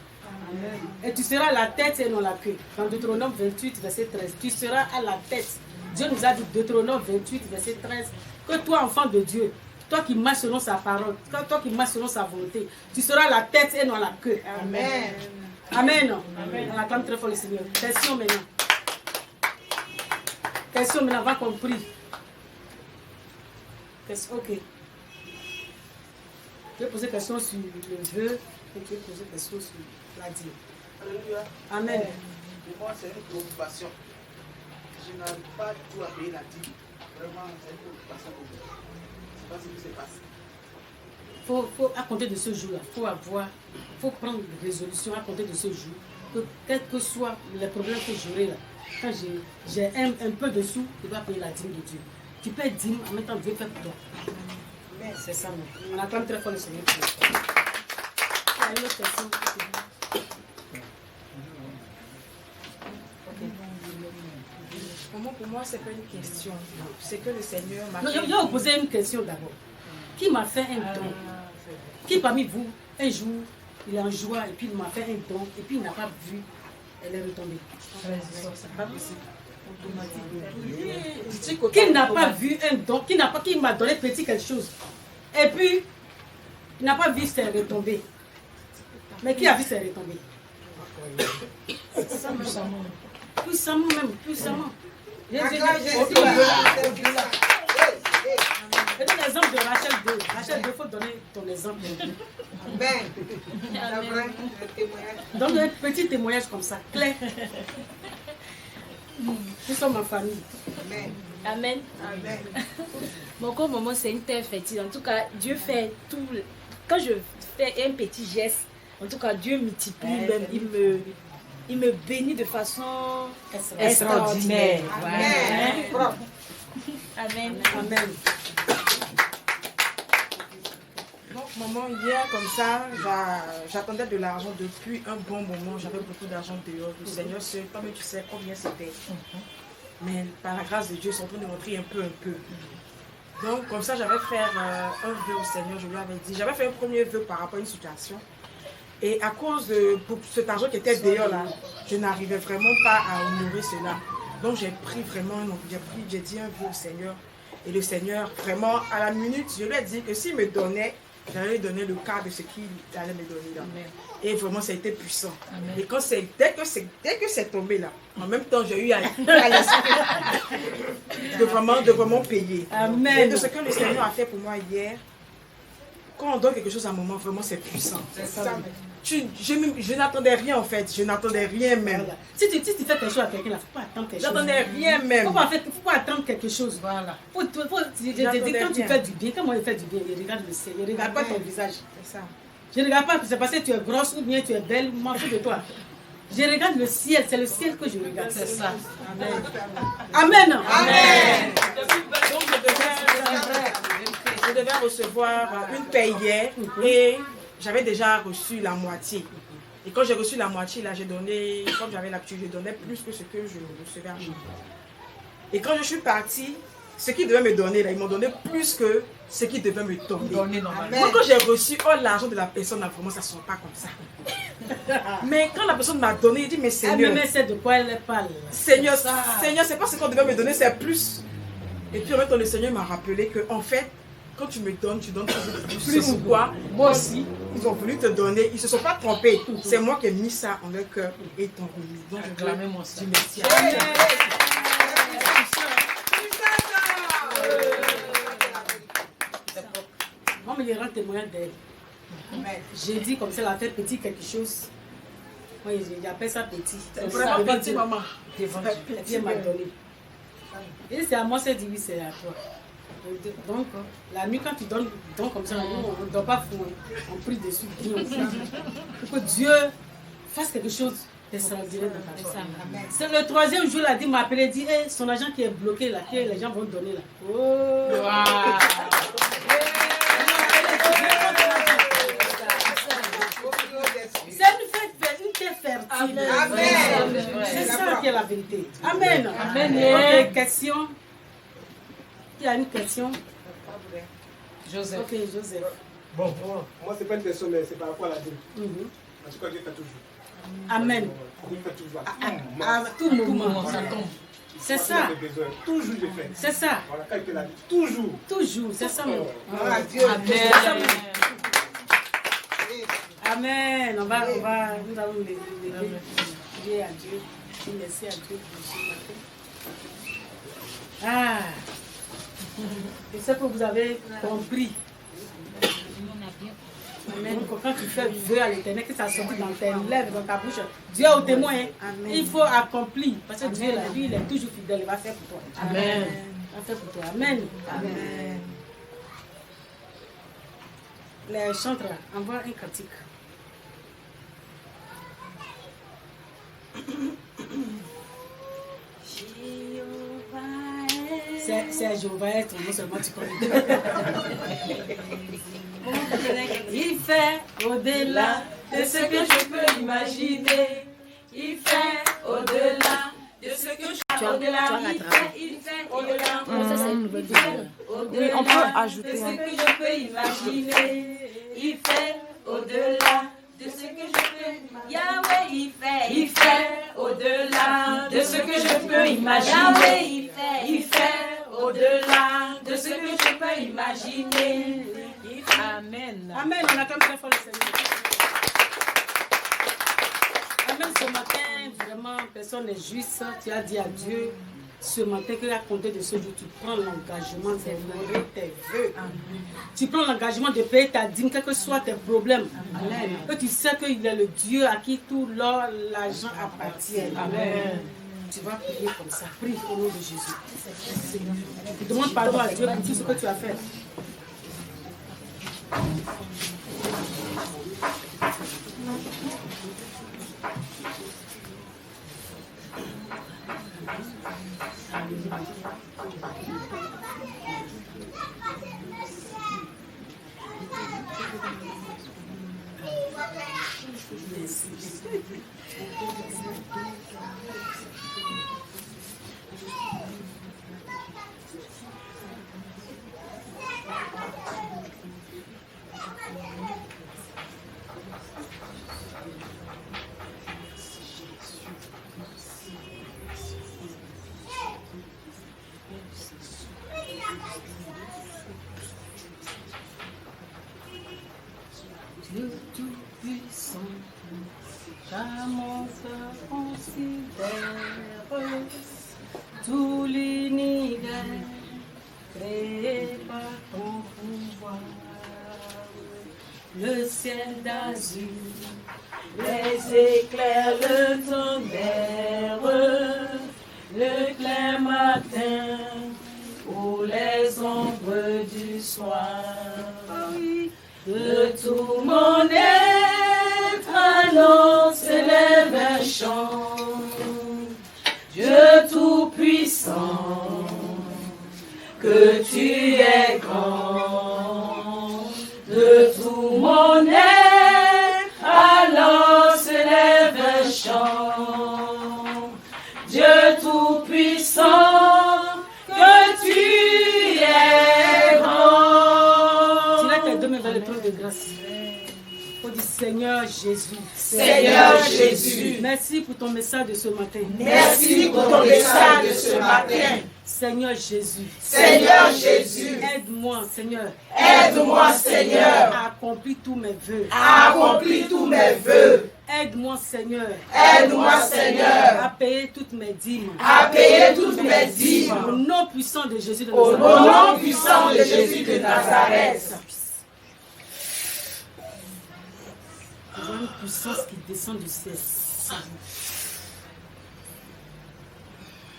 Amen. Et tu seras la tête et non la queue. Dans Deutéronome 28, verset 13. Tu seras à la tête. Dieu nous a dit, Deutéronome 28, verset 13, que toi, enfant de Dieu, toi qui marches selon sa parole, toi qui marches selon sa volonté, tu seras la tête et non la queue. Amen. Amen. Amen. On acclame très fort le Seigneur. Question maintenant. Question maintenant, va compris. Ok. Je vais poser question sur le vœu et je vais poser question sur la dîme. Alléluia. Amen. Pour moi, c'est une préoccupation. Je n'arrive pas du tout à payer la dîme. Vraiment, c'est une préoccupation pour moi. sais pas ce qui se passe. Faut à compter de ce jour-là, faut prendre des résolutions à compter de ce jour. Que quels que soient les problèmes que j'aurai là, quand j'ai un peu de sous, tu vas payer la dîme de Dieu. Tu payes dîme, en même temps Dieu fait pour toi. C'est ça, on attend très fort le Seigneur. Il y a une autre question. Pour moi, c'est pas une question. C'est que le Seigneur m'a Non, fait... je vais vous poser une question d'abord. Qui m'a fait un don? Qui parmi vous, un jour, il est en joie et puis il m'a fait un don et puis il n'a pas vu, elle est retombée? C'est pas possible. Qui n'a pas vu un don, qui m'a donné petit quelque chose et puis il n'a pas vu ses retombées? Mais qui a vu ses retombées? Puissamment même, puissamment. Je donne l'exemple de Rachel 2. Rachel 2, il faut donner ton exemple. Donc un petit témoignage comme ça, clair. Nous sommes en famille. Amen. Mon corps, maman, c'est une terre fertile. En tout cas, Dieu fait tout. Quand je fais un petit geste, en tout cas, Dieu multiplie même. Il me bénit de façon extraordinaire. Amen. Amen. Amen. Donc, maman, hier, comme ça, j'attendais de l'argent depuis un bon moment. J'avais beaucoup d'argent dehors. Le Seigneur seul, comme tu sais combien c'était. Mais par la grâce de Dieu, ils sont en train de rentrer un peu. Donc, comme ça, j'avais fait un vœu au Seigneur. Je lui avais dit, j'avais fait un premier vœu par rapport à une situation. Et à cause de cet argent qui était dehors là, je n'arrivais vraiment pas à honorer cela. Donc j'ai pris vraiment, j'ai dit un vœu au Seigneur. Et le Seigneur, vraiment, à la minute, je lui ai dit que s'il me donnait, j'allais lui donner le quart de ce qu'il allait me donner là. Amen. Et vraiment, ça a été puissant. Amen. Et quand dès que c'est tombé là, en même temps, j'ai eu à l'esprit de vraiment payer. Amen. Et de ce que le Seigneur a fait pour moi hier, quand on donne quelque chose à un moment, vraiment c'est puissant. Je n'attendais rien en fait, je n'attendais rien même. Voilà. Si tu fais quelque chose à quelqu'un, il ne faut pas attendre quelque chose. J'attendais rien même. Il ne faut pas attendre quelque chose. Voilà. Je te dis, quand tu fais du bien, quand moi je fais du bien, il regarde le ciel, il ne regarde pas ton visage. C'est ça. Je ne regarde pas que c'est parce que tu es grosse ou bien tu es belle, je m'en fous de toi. Je regarde le ciel, c'est le ciel que je regarde. C'est ça. Amen. Amen. Amen. Donc je devais recevoir une paye hier et j'avais déjà reçu la moitié. Et quand j'ai reçu la moitié, là, j'ai donné, comme j'avais l'habitude, je donnais plus que ce que je recevais à chaque fois. Et quand je suis partie, ce qu'ils devaient me donner, là, ils m'ont donné plus que ce qu'ils devaient me tomber. Moi, quand j'ai reçu l'argent de la personne, là, vraiment, ça ne sort pas comme ça. Mais quand la personne m'a donné, il dit, mais Seigneur, mais c'est de quoi elle parle. Seigneur, c'est pas ce qu'on devait me donner, c'est plus. Et puis en même temps, le Seigneur m'a rappelé que, en fait, quand tu me donnes, tu donnes toujours plus. C'est pourquoi, moi aussi, ils ont voulu te donner. Ils ne se sont pas trompés. C'est moi qui ai mis ça en leur cœur et ils t'ont remis. Donc, je veux dire merci à vous. Moi, je rends témoignage d'elle. J'ai dit comme ça, elle a fait petit quelque chose. Moi, j'appelle ça petit. C'est vraiment petit, maman. Dieu m'a donné. Et c'est à moi, c'est dit oui, c'est à toi. Donc, la nuit, quand tu donnes comme ça, on ne doit pas fou, on prie dessus, pour que Dieu fasse quelque chose d'extraordinaire dans ta vie. C'est le troisième jour, il m'a appelé, il dit, hey, son argent qui est bloqué là, que les gens vont donner là. Oh! Wow. C'est une terre fertile. Amen. C'est ça qui est la vérité. Amen. Amen. Ok, question. Il y a une question. Joseph. Ok, Joseph. Bon, moi, c'est pas une question, mais c'est par rapport à la dîme. En tout cas, Dieu fait toujours. Amen. Dieu fait toujours. À tout moment, ça tombe. C'est ça. Toujours, je fais. C'est ça. Voilà, quand il a dit, toujours. Toujours, c'est ça. Amen. Amen. Nous allons lever à Dieu. Merci à Dieu pour ce matin. Ah, c'est ça que vous avez compris. Amen. Quand tu fais vœu à l'Éternel, que ça sorte dans tes lèvres, dans ta bouche, Dieu est au témoin. Amen. Il faut accomplir. Parce que Dieu, lui, il est toujours fidèle. Il va faire pour toi. Amen. Il va faire pour toi. Amen. Amen. les chantres, envoie un cantique. C'est Jéhovah, non seulement tu connais. Il fait au-delà de ce que je peux imaginer. Il fait au-delà de ce que je peux au-delà. Il fait au-delà. Ça, c'est une nouvelle vidéo. Oui, on peut ajouter. De ce que je peux imaginer. Il fait au-delà de ce que je peux. Yahweh, il fait au-delà de ce que je peux imaginer. Yahweh, il fait au-delà de ce que je peux imaginer. Amen. Amen. On acclame très fort le Seigneur. Amen. Ce matin, vraiment, personne n'est juste. Tu as dit à Dieu ce matin qu'à compter de ce jour, tu prends l'engagement d'honorer tes vœux. Tu prends l'engagement de payer ta dîme, quels que soient tes problèmes. Amen. Que tu sais qu'il est le Dieu à qui tout l'or, l'argent appartient. Amen. Tu vas prier comme ça. Prie au nom de Jésus. Demande pardon à Dieu pour tout ce que tu as fait. Dieu tout-puissant, car mon cœur considère tout l'univers créé par ton pouvoir. Le ciel d'azur, les éclairs, le tonnerre, le clair matin ou les ombres du soir. De tout mon être, alors s'élève un chant. Dieu tout-puissant, que tu es grand. De tout mon être, alors s'élève un chant. Dieu tout-puissant, que tu es grand. Tu lèves tes deux mains vers le trône de grâce. On dit Seigneur Jésus. Seigneur Jésus. Merci pour ton message de ce matin. Merci pour ton message de ce matin. Seigneur Jésus. Seigneur Jésus. Aide-moi, Seigneur. Aide-moi, Seigneur. À accomplir tous mes vœux. À accomplir tous mes vœux. Aide-moi, Seigneur. Aide-moi, Seigneur. À payer toutes mes dîmes. À payer toutes mes dîmes. Au nom puissant de Jésus de Au Nazareth. nom puissant de Jésus de Nazareth. Je vois une puissance qui descend du ciel.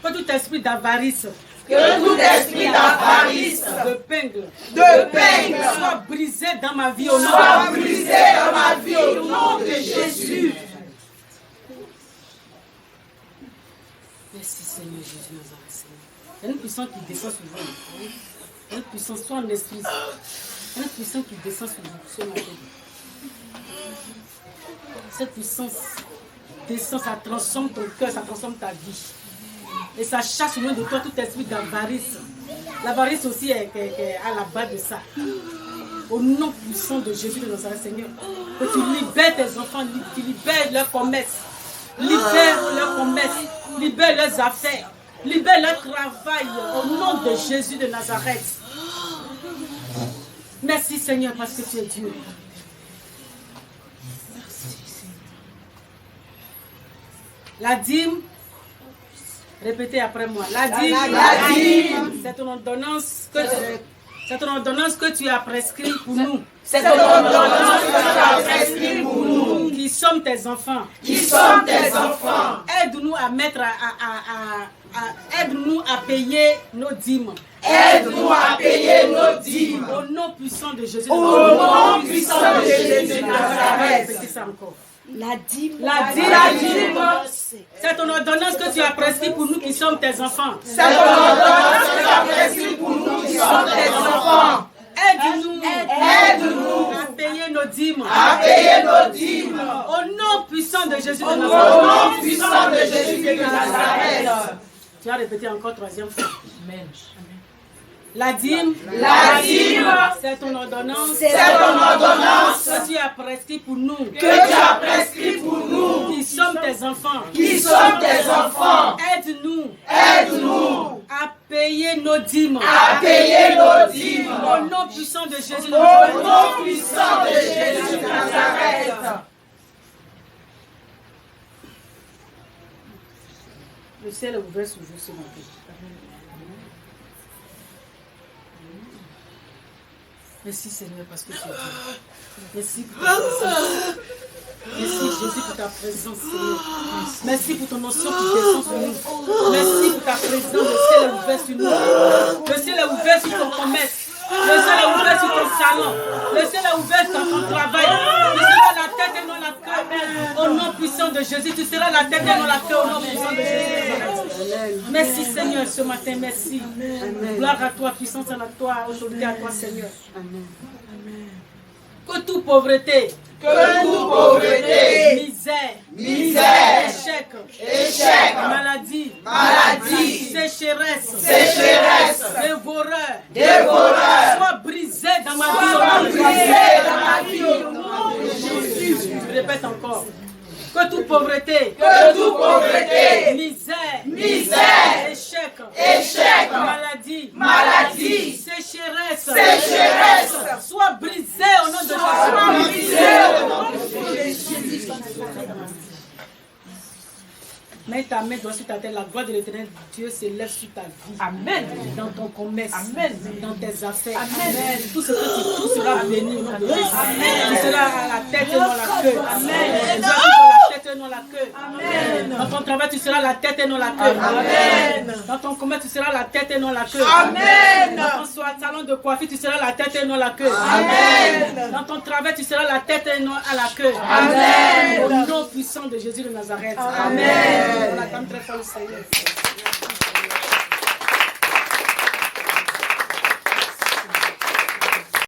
Que tout esprit d'avarice, Que tout esprit d'avarice, de peigne, soit brisé dans ma vie au nom soit brisé dans ma vie au nom de Jésus. Merci Seigneur Jésus Nazareth. Il y a une puissance qui descend sur vous. Il y a une puissance, soit en esprit. Il y a une puissance qui descend sur vous ce matin. Cette puissance descend, ça transforme ton cœur, ça transforme ta vie. Et ça chasse loin de toi tout esprit d'avarice. L'avarice aussi est à la base de ça. Au nom puissant de Jésus de Nazareth, Seigneur, que tu libères tes enfants, tu libères leur commerce, libère leur commerce, libère leurs affaires, libère leur travail. Au nom de Jésus de Nazareth. Merci Seigneur parce que tu es Dieu. La dîme, répétez après moi. La dîme, c'est ton ordonnance que tu as prescrit pour nous. C'est ton ordonnance que tu as prescrit pour nous. Qui sommes tes enfants. Qui sommes tes enfants. Aide-nous à mettre aide-nous à payer nos dîmes. Aide-nous à payer nos dîmes. Au nom puissant de Jésus. Au nom puissant de Jésus de Nazareth. Répétez ça encore. La dîme. La dîme. C'est ton ordonnance que tu as prescrite pour nous qui sommes tes enfants. C'est ton ordonnance que tu as prescrite pour nous qui sommes tes enfants. Aide-nous à payer nos dîmes. Au nom puissant de Jésus de Nazareth. Tu as répété encore troisième fois. Amen. La dîme, c'est ton ordonnance, que tu as prescrit pour nous, qui sommes tes enfants, aide-nous, à payer nos dîmes, au nom puissant de Jésus de Nazareth. Le ciel est ouvert sur vous ce matin. Merci Seigneur parce que tu es Dieu. Merci pour ta présence. Merci Jésus pour ta présence Seigneur. Merci pour ton onction qui descend sur nous. Merci pour ta présence. Le ciel est ouvert sur nous. Le ciel est ouvert sur ton commerce. Le ciel est ouvert sur ton salon. Le ciel est ouvert sur ton travail. Tu seras la tête et non la queue. Au nom puissant de Jésus, tu seras la tête et non la queue. Au nom puissant de Jésus. Merci Seigneur ce matin. Merci. Gloire à toi, puissance à toi, autorité à toi Seigneur. Amen. Que toute pauvreté, misère, échec, maladie, sécheresse, dévoreur, soit brisé dans ma vie. Je répète encore. Que toute pauvreté, misère, échec, maladie, sécheresse, soit brisé au nom de Jésus. Mets ta main droite sur ta tête, la gloire de l'éternel Dieu s'élève sur ta vie. Amen. Dans ton commerce, dans tes affaires. Amen. Tout ce que tu touches sera béni au nom de Jésus. Tu seras à la tête et non la queue. Amen. Tu seras à la tête et non la queue. Amen. Dans ton travail, tu seras la tête et non la queue. Amen. Dans ton commerce, tu seras la tête et non la queue. Amen. Dans ton salon de coiffure, tu seras la tête et non la queue. Amen. Dans ton travail, tu seras la tête et non à la queue. Amen. Au nom puissant de Jésus de Nazareth. Amen. On attend très fort le Seigneur.